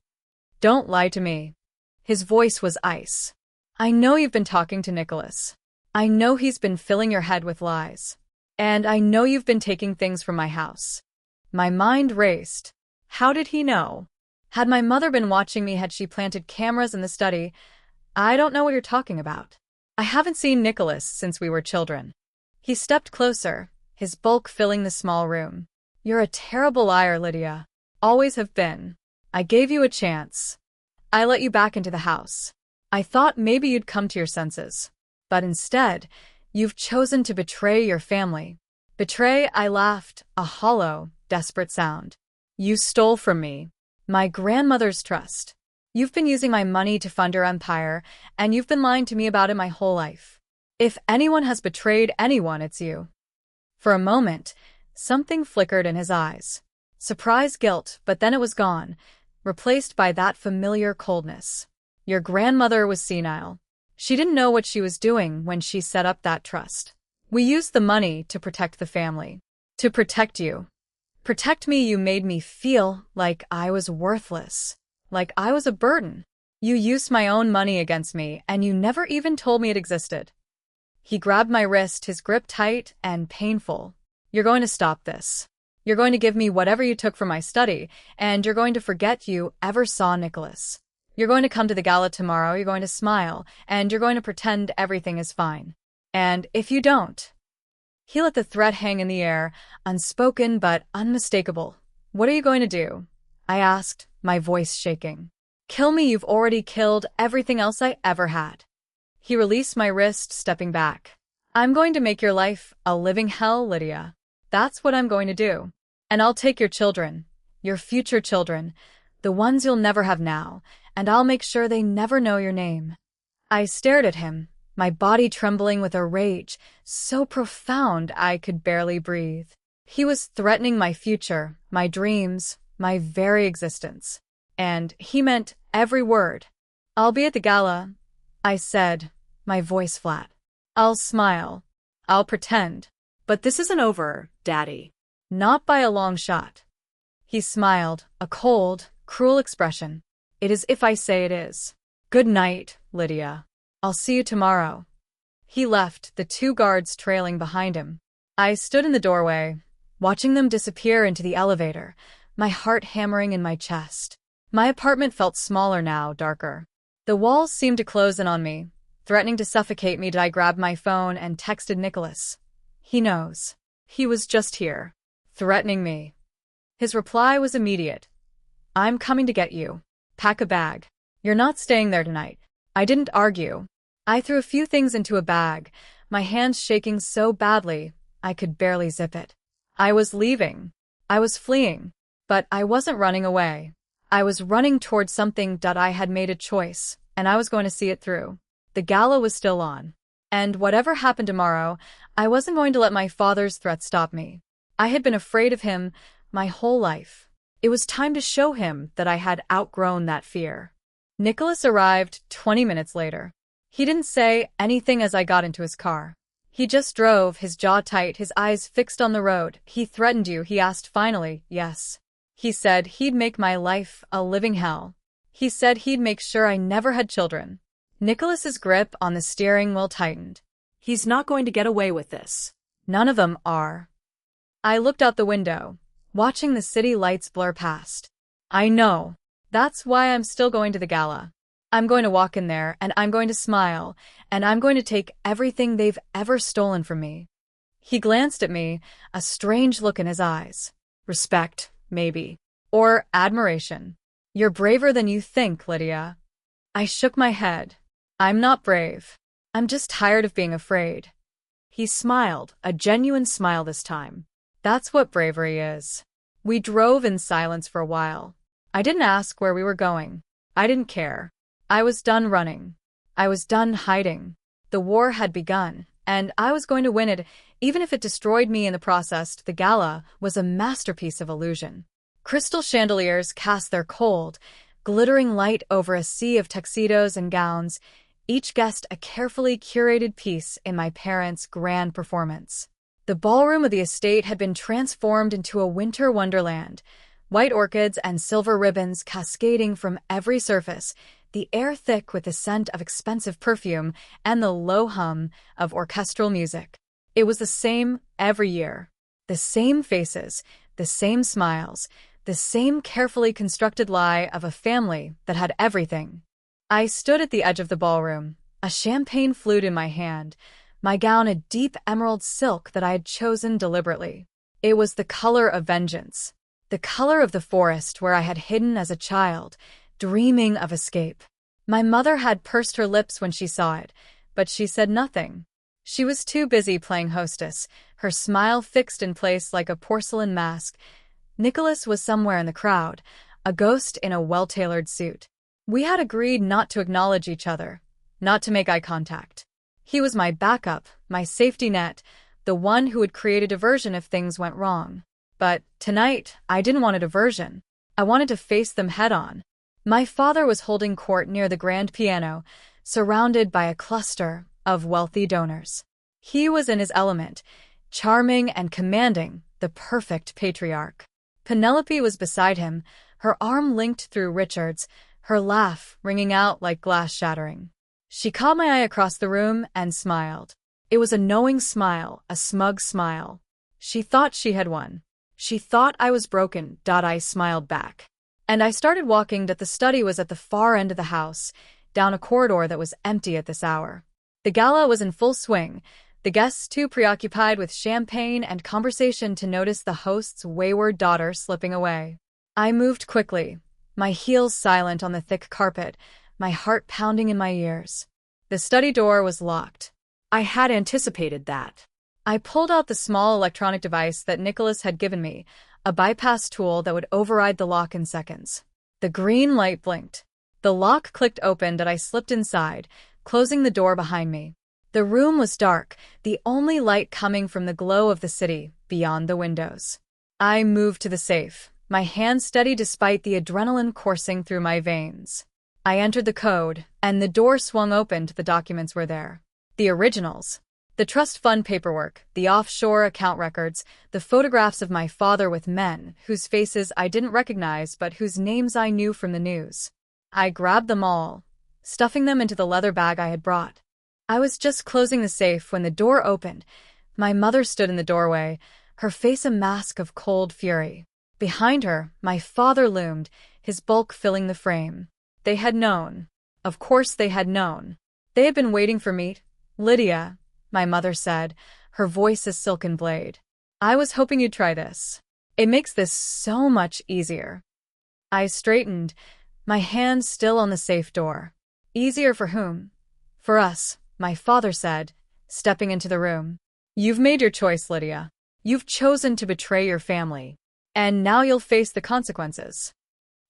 A: Don't lie to me. His voice was ice. I know you've been talking to Nicholas. I know he's been filling your head with lies. And I know you've been taking things from my house. My mind raced. How did he know? Had my mother been watching me? Had she planted cameras in the study? I don't know what you're talking about. I haven't seen Nicholas since we were children. He stepped closer, his bulk filling the small room. "You're a terrible liar, Lydia. Always have been. I gave you a chance. I let you back into the house. I thought maybe you'd come to your senses. But instead, you've chosen to betray your family." "Betray?" I laughed, a hollow, desperate sound. "You stole from me my grandmother's trust. You've been using my money to fund your empire, and you've been lying to me about it my whole life. If anyone has betrayed anyone, it's you." For a moment, something flickered in his eyes. Surprise, guilt, but then it was gone, replaced by that familiar coldness. "Your grandmother was senile. She didn't know what she was doing when she set up that trust. We used the money to protect the family. To protect you. Protect me. You made me feel like I was worthless. Like I was a burden. You used my own money against me, and you never even told me it existed." He grabbed my wrist, his grip tight and painful. "You're going to stop this. You're going to give me whatever you took from my study, and you're going to forget you ever saw Nicholas. You're going to come to the gala tomorrow, you're going to smile, and you're going to pretend everything is fine. And if you don't..." He let the threat hang in the air, unspoken but unmistakable. "What are you going to do?" I asked, my voice shaking. "Kill me. You've already killed everything else I ever had." He released my wrist, stepping back. "I'm going to make your life a living hell, Lydia. That's what I'm going to do. And I'll take your children, your future children, the ones you'll never have now, and I'll make sure they never know your name." I stared at him, my body trembling with a rage so profound I could barely breathe. He was threatening my future, my dreams, my very existence. And he meant every word. "I'll be at the gala," I said, my voice flat. "I'll smile. I'll pretend.
B: But this isn't over, Daddy."
A: "Not by a long shot." He smiled, a cold, cruel expression. "It is if I say it is. Good night, Lydia. I'll see you tomorrow." He left, the two guards trailing behind him. I stood in the doorway, watching them disappear into the elevator, my heart hammering in my chest. My apartment felt smaller now, darker. The walls seemed to close in on me, threatening to suffocate me. I grabbed my phone and texted Nicholas. He knows. He was just here, threatening me. His reply was immediate. "I'm coming to get you. Pack a bag. You're not staying there tonight." I didn't argue. I threw a few things into a bag, my hands shaking so badly I could barely zip it. I was leaving. I was fleeing. But I wasn't running away. I was running towards something that I had made a choice, and I was going to see it through. The gala was still on. And whatever happened tomorrow, I wasn't going to let my father's threat stop me. I had been afraid of him my whole life. It was time to show him that I had outgrown that fear. Nicholas arrived 20 minutes later. He didn't say anything as I got into his car. He just drove, his jaw tight, his eyes fixed on the road. "He threatened you?" he asked finally. "Yes." He said he'd make my life a living hell. He said he'd make sure I never had children. Nicholas's grip on the steering wheel tightened.
B: "He's not going to get away with this."
A: "None of them are." I looked out the window, watching the city lights blur past. "I know. That's why I'm still going to the gala. I'm going to walk in there, and I'm going to smile, and I'm going to take everything they've ever stolen from me." He glanced at me, a strange look in his eyes. "Respect, maybe. Or admiration. You're braver than you think, Lydia." I shook my head. "I'm not brave. I'm just tired of being afraid." He smiled, a genuine smile this time. "That's what bravery is." We drove in silence for a while. I didn't ask where we were going. I didn't care. I was done running. I was done hiding. The war had begun, and I was going to win it, even if it destroyed me in the process. The gala was a masterpiece of illusion. Crystal chandeliers cast their cold, glittering light over a sea of tuxedos and gowns, each guest a carefully curated piece in my parents' grand performance. The ballroom of the estate had been transformed into a winter wonderland, white orchids and silver ribbons cascading from every surface, the air thick with the scent of expensive perfume and the low hum of orchestral music. It was the same every year. The same faces, the same smiles, the same carefully constructed lie of a family that had everything. I stood at the edge of the ballroom, a champagne flute in my hand, my gown a deep emerald silk that I had chosen deliberately. It was the color of vengeance, the color of the forest where I had hidden as a child, dreaming of escape. My mother had pursed her lips when she saw it, but she said nothing. She was too busy playing hostess, her smile fixed in place like a porcelain mask. Nicholas was somewhere in the crowd, a ghost in a well-tailored suit. We had agreed not to acknowledge each other, not to make eye contact. He was my backup, my safety net, the one who would create a diversion if things went wrong. But tonight, I didn't want a diversion. I wanted to face them head-on. My father was holding court near the grand piano, surrounded by a cluster of wealthy donors. He was in his element, charming and commanding, the perfect patriarch. Penelope was beside him, her arm linked through Richard's, her laugh ringing out like glass shattering. She caught my eye across the room and smiled. It was a knowing smile, a smug smile. She thought she had won. She thought I was broken. I smiled back. And I started walking. The study was at the far end of the house, down a corridor that was empty at this hour. The gala was in full swing, the guests too preoccupied with champagne and conversation to notice the host's wayward daughter slipping away. I moved quickly, my heels silent on the thick carpet, my heart pounding in my ears. The study door was locked.
B: I had anticipated that.
A: I pulled out the small electronic device that Nicholas had given me, a bypass tool that would override the lock in seconds. The green light blinked. The lock clicked open and I slipped inside, closing the door behind me. The room was dark, the only light coming from the glow of the city beyond the windows. I moved to the safe, my hand steady despite the adrenaline coursing through my veins. I entered the code, and the door swung open. The documents were there. The originals. The trust fund paperwork, the offshore account records, the photographs of my father with men whose faces I didn't recognize but whose names I knew from the news. I grabbed them all, stuffing them into the leather bag I had brought. I was just closing the safe when the door opened. My mother stood in the doorway, her face a mask of cold fury. Behind her, my father loomed, his bulk filling the frame. They had known. Of course they had known. They had been waiting for me. Lydia, my mother said, her voice a silken blade. I was hoping you'd try this. It makes this so much easier. I straightened, my hand still on the safe door. Easier for whom? For us, my father said, stepping into the room. You've made your choice, Lydia. You've chosen to betray your family. And now you'll face the consequences.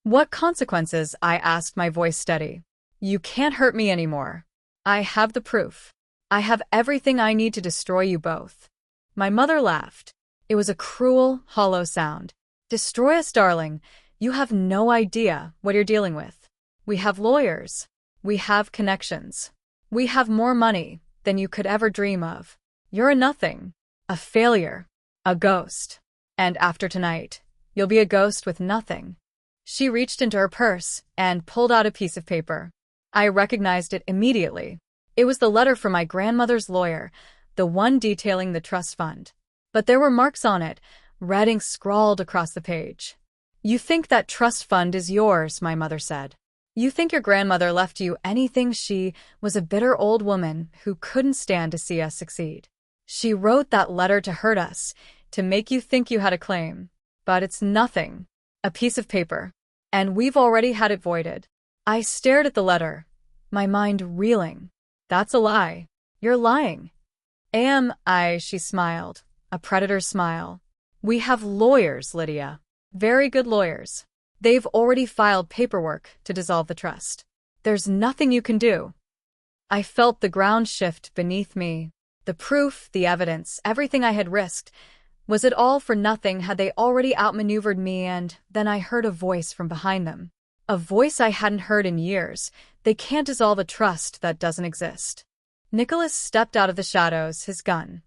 A: What consequences? I asked, my voice steady. You can't hurt me anymore. I have the proof. I have everything I need to destroy you both. My mother laughed. It was a cruel, hollow sound. Destroy us, darling. You have no idea what you're dealing with. We have lawyers. We have connections. We have more money than you could ever dream of. You're a nothing. A failure. A ghost. And after tonight, you'll be a ghost with nothing. She reached into her purse and pulled out a piece of paper. I recognized it immediately. It was the letter from my grandmother's lawyer, the one detailing the trust fund. But there were marks on it, red ink scrawled across the page. You think that trust fund is yours, my mother said. You think your grandmother left you anything. She was a bitter old woman who couldn't stand to see us succeed. She wrote that letter to hurt us, to make you think you had a claim. But it's nothing. A piece of paper. And we've already had it voided. I stared at the letter, my mind reeling. That's a lie. You're lying. Am I? She smiled, a predator's smile. We have lawyers, Lydia. Very good lawyers. They've already filed paperwork to dissolve the trust. There's nothing you can do. I felt the ground shift beneath me. The proof, the evidence, everything I had risked. Was it all for nothing? Had they already outmaneuvered me? And then I heard a voice from behind them. A voice I hadn't heard in years. They can't dissolve a trust that doesn't exist. Nicholas stepped out of the shadows, his gun.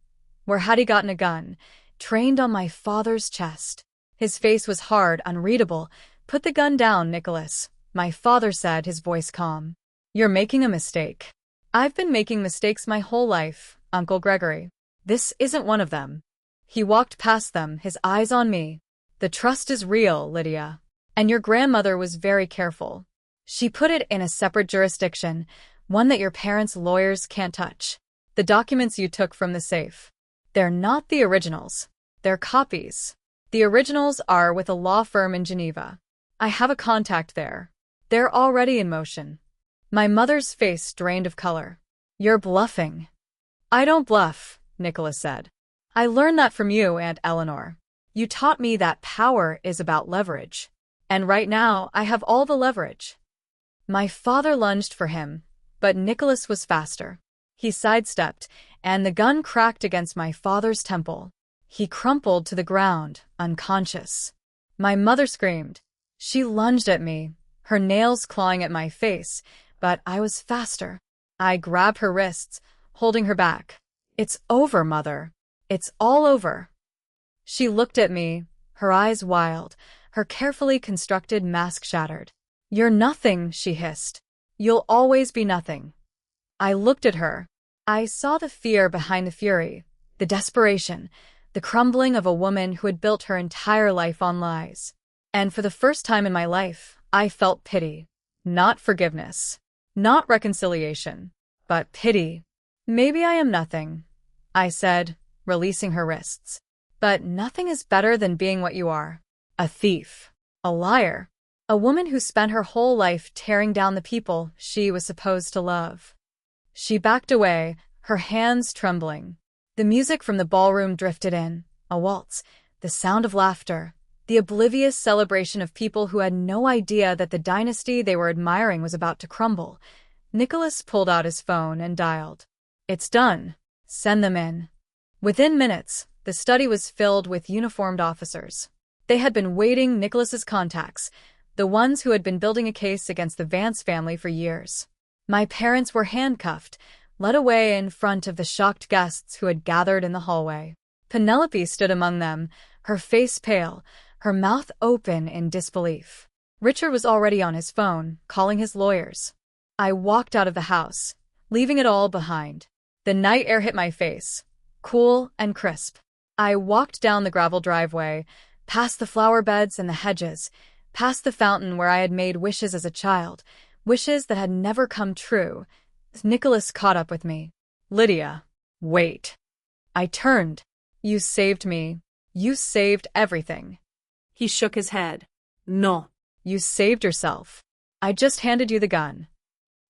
A: Where had he gotten a gun? Trained on my father's chest. His face was hard, unreadable. Put the gun down, Nicholas, my father said, his voice calm. You're making a mistake. I've been making mistakes my whole life, Uncle Gregory. This isn't one of them. He walked past them, his eyes on me. The trust is real, Lydia. And your grandmother was very careful. She put it in a separate jurisdiction, one that your parents' lawyers can't touch. The documents you took from the safe. They're not the originals. They're copies. The originals are with a law firm in Geneva. I have a contact there. They're already in motion. My mother's face drained of color. You're bluffing. I don't bluff, Nicholas said. I learned that from you, Aunt Eleanor. You taught me that power is about leverage. And right now, I have all the leverage. My father lunged for him, but Nicholas was faster. He sidestepped, and the gun cracked against my father's temple. He crumpled to the ground, unconscious. My mother screamed. She lunged at me, her nails clawing at my face, but I was faster. I grabbed her wrists, holding her back. It's over, Mother. It's all over. She looked at me, her eyes wild, her carefully constructed mask shattered. You're nothing, she hissed. You'll always be nothing. I looked at her. I saw the fear behind the fury, the desperation, the crumbling of a woman who had built her entire life on lies. And for the first time in my life, I felt pity. Not forgiveness. Not reconciliation. But pity. Maybe I am nothing, I said, releasing her wrists. But nothing is better than being what you are. A thief. A liar. A woman who spent her whole life tearing down the people she was supposed to love. She backed away, her hands trembling. The music from the ballroom drifted in, a waltz, the sound of laughter, the oblivious celebration of people who had no idea that the dynasty they were admiring was about to crumble. Nicholas pulled out his phone and dialed. It's done. Send them in. Within minutes, the study was filled with uniformed officers. They had been waiting Nicholas's contacts, the ones who had been building a case against the Vance family for years. My parents were handcuffed, led away in front of the shocked guests who had gathered in the hallway. Penelope stood among them, her face pale, her mouth open in disbelief. Richard was already on his phone, calling his lawyers. I walked out of the house, leaving it all behind. The night air hit my face, cool and crisp. I walked down the gravel driveway, past the flower beds and the hedges, past the fountain where I had made wishes as a child, wishes that had never come true. Nicholas caught up with me. Lydia, wait. I turned. You saved me. You saved everything.
B: He shook his head. No.
A: You saved yourself. I just handed you the gun.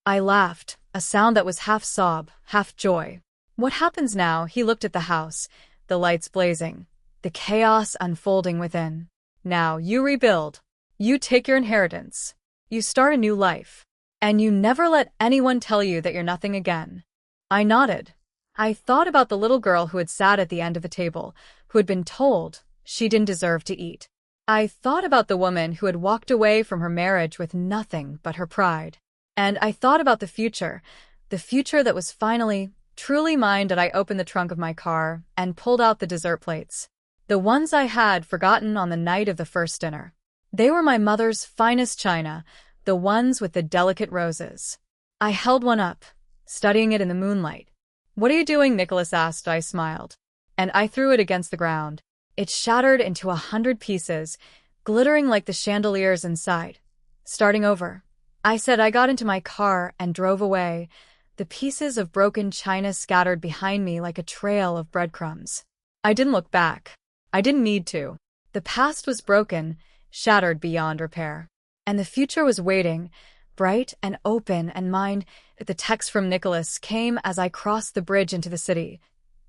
A: I laughed, a sound that was half sob, half joy. What happens now? He looked at the house, the lights blazing, the chaos unfolding within. Now you rebuild. You take your inheritance. You start a new life. And you never let anyone tell you that you're nothing again. I nodded. I thought about the little girl who had sat at the end of the table, who had been told she didn't deserve to eat. I thought about the woman who had walked away from her marriage with nothing but her pride. And I thought about the future that was finally, truly mine. I opened the trunk of my car and pulled out the dessert plates. The ones I had forgotten on the night of the first dinner. They were my mother's finest china, the ones with the delicate roses. I held one up, studying it in the moonlight. What are you doing? Nicholas asked. I smiled. And I threw it against the ground. It shattered into 100 pieces, glittering like the chandeliers inside. Starting over. I said. I got into my car and drove away, the pieces of broken china scattered behind me like a trail of breadcrumbs. I didn't look back. I didn't need to. The past was broken, shattered beyond repair. And the future was waiting, bright and open and mine. The text from Nicholas came as I crossed the bridge into the city.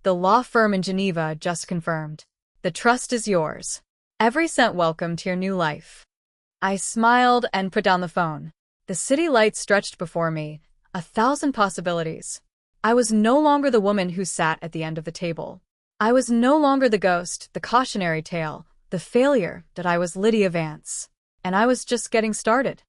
A: The law firm in Geneva just confirmed. The trust is yours. Every cent welcome to your new life. I smiled and put down the phone. The city lights stretched before me, 1,000 possibilities. I was no longer the woman who sat at the end of the table. I was no longer the ghost, the cautionary tale, the failure that I was Lydia Vance. And I was just getting started.